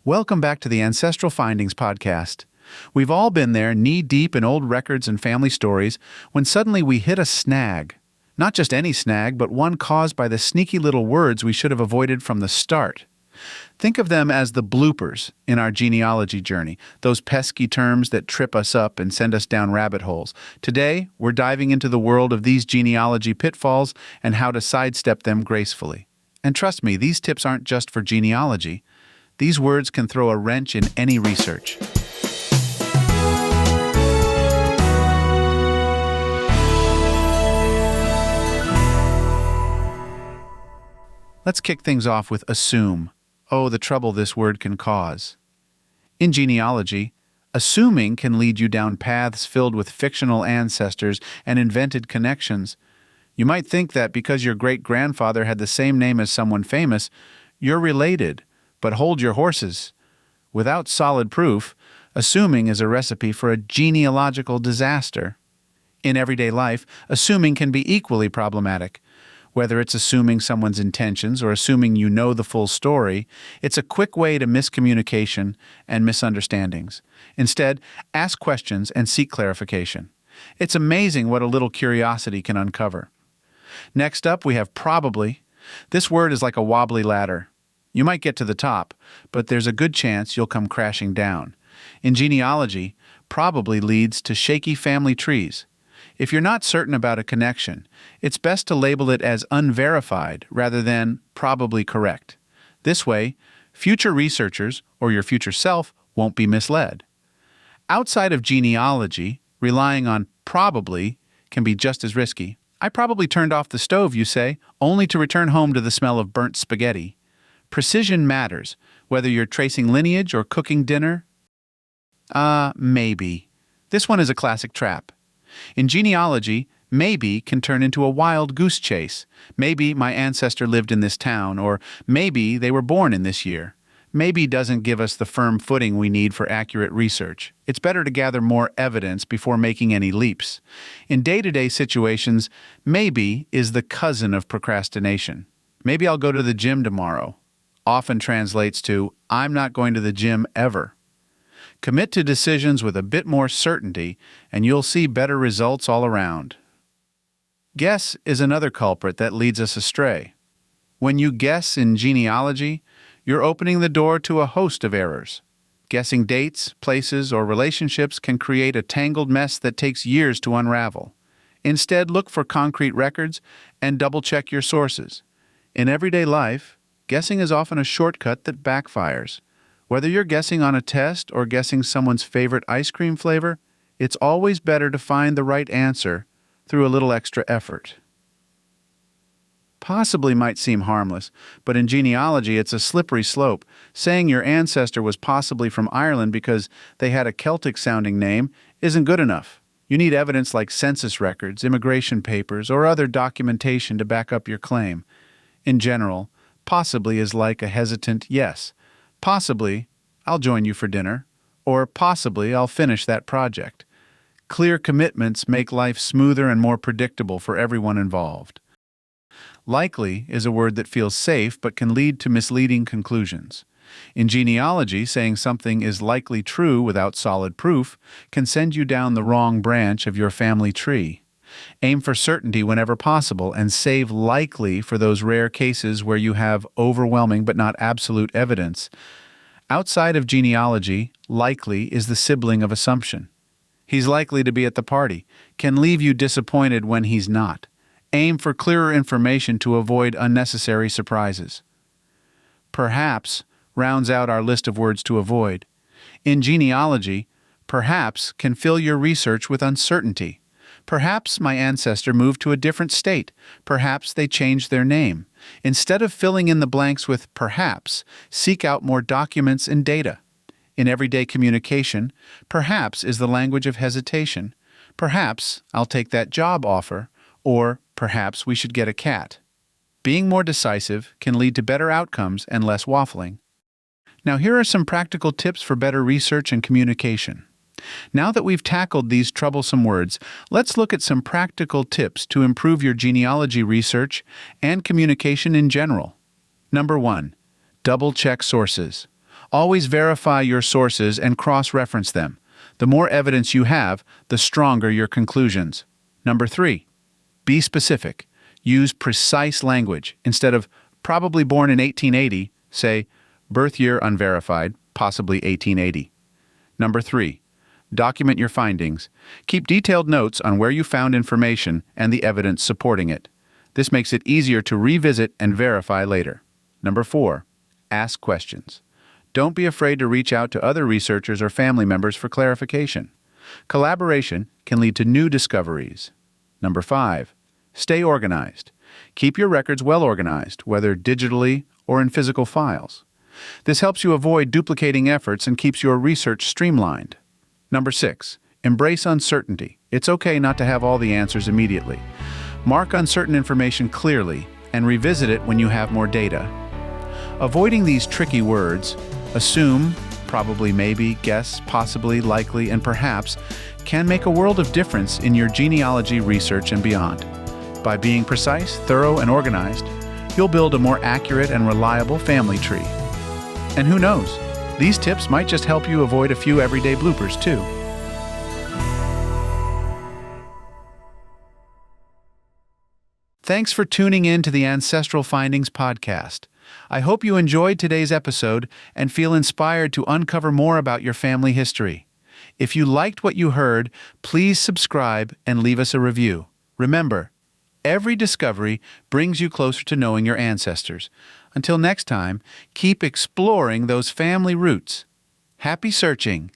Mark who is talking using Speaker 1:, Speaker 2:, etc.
Speaker 1: Welcome back to the Ancestral Findings podcast. We've all been there, knee-deep in old records and family stories, when suddenly we hit a snag. Not just any snag, but one caused by the sneaky little words we should have avoided from the start. Think of them as the bloopers in our genealogy journey, those pesky terms that trip us up and send us down rabbit holes. Today, we're diving into the world of these genealogy pitfalls and how to sidestep them gracefully. And trust me, these tips aren't just for genealogy. These words can throw a wrench in any research. Let's kick things off with assume. Oh, the trouble this word can cause. In genealogy, assuming can lead you down paths filled with fictional ancestors and invented connections. You might think that because your great-grandfather had the same name as someone famous, you're related, but hold your horses. Without solid proof, assuming is a recipe for a genealogical disaster. In everyday life, assuming can be equally problematic. Whether it's assuming someone's intentions or assuming you know the full story, it's a quick way to miscommunication and misunderstandings. Instead, ask questions and seek clarification. It's amazing what a little curiosity can uncover. Next up, we have probably. This word is like a wobbly ladder. You might get to the top, but there's a good chance you'll come crashing down. In genealogy, probably leads to shaky family trees. If you're not certain about a connection, it's best to label it as unverified rather than probably correct. This way, future researchers or your future self won't be misled. Outside of genealogy, relying on probably can be just as risky. I probably turned off the stove, you say, only to return home to the smell of burnt spaghetti. Precision matters, whether you're tracing lineage or cooking dinner. Maybe. This one is a classic trap. In genealogy, maybe can turn into a wild goose chase. Maybe my ancestor lived in this town, or maybe they were born in this year. Maybe doesn't give us the firm footing we need for accurate research. It's better to gather more evidence before making any leaps. In day-to-day situations, maybe is the cousin of procrastination. Maybe I'll go to the gym tomorrow. Often translates to, I'm not going to the gym ever. Commit to decisions with a bit more certainty, and you'll see better results all around. Guess is another culprit that leads us astray. When you guess in genealogy, you're opening the door to a host of errors. Guessing dates, places, or relationships can create a tangled mess that takes years to unravel. Instead, look for concrete records and double-check your sources. In everyday life, guessing is often a shortcut that backfires. Whether you're guessing on a test or guessing someone's favorite ice cream flavor, it's always better to find the right answer through a little extra effort. Possibly might seem harmless, but in genealogy it's a slippery slope. Saying your ancestor was possibly from Ireland because they had a Celtic-sounding name isn't good enough. You need evidence like census records, immigration papers, or other documentation to back up your claim. In general, possibly is like a hesitant yes. Possibly, I'll join you for dinner, or possibly I'll finish that project. Clear commitments make life smoother and more predictable for everyone involved. Likely is a word that feels safe but can lead to misleading conclusions. In genealogy, saying something is likely true without solid proof can send you down the wrong branch of your family tree. Aim for certainty whenever possible and save likely for those rare cases where you have overwhelming but not absolute evidence. Outside of genealogy, likely is the sibling of assumption. He's likely to be at the party, can leave you disappointed when he's not. Aim for clearer information to avoid unnecessary surprises. Perhaps rounds out our list of words to avoid. In genealogy, perhaps can fill your research with uncertainty. Perhaps my ancestor moved to a different state. Perhaps they changed their name. Instead of filling in the blanks with perhaps, seek out more documents and data. In everyday communication, perhaps is the language of hesitation. Perhaps I'll take that job offer, or perhaps we should get a cat. Being more decisive can lead to better outcomes and less waffling. Now here are some practical tips for better research and communication. Now that we've tackled these troublesome words, let's look at some practical tips to improve your genealogy research and communication in general. Number 1. Double-check sources. Always verify your sources and cross-reference them. The more evidence you have, the stronger your conclusions. Number 3, be specific. Use precise language. Instead of probably born in 1880, say birth year unverified, possibly 1880. Number 3, document your findings. Keep detailed notes on where you found information and the evidence supporting it. This makes it easier to revisit and verify later. Number 4, ask questions. Don't be afraid to reach out to other researchers or family members for clarification. Collaboration can lead to new discoveries. Number 5, stay organized. Keep your records well organized, whether digitally or in physical files. This helps you avoid duplicating efforts and keeps your research streamlined. Number 6, embrace uncertainty. It's okay not to have all the answers immediately. Mark uncertain information clearly and revisit it when you have more data. Avoiding these tricky words, assume, probably, maybe, guess, possibly, likely, and perhaps, can make a world of difference in your genealogy research and beyond. By being precise, thorough, and organized, you'll build a more accurate and reliable family tree. And who knows, these tips might just help you avoid a few everyday bloopers too. Thanks for tuning in to the Ancestral Findings podcast. I hope you enjoyed today's episode and feel inspired to uncover more about your family history. If you liked what you heard, please subscribe and leave us a review. Remember, every discovery brings you closer to knowing your ancestors. Until next time, keep exploring those family roots. Happy searching!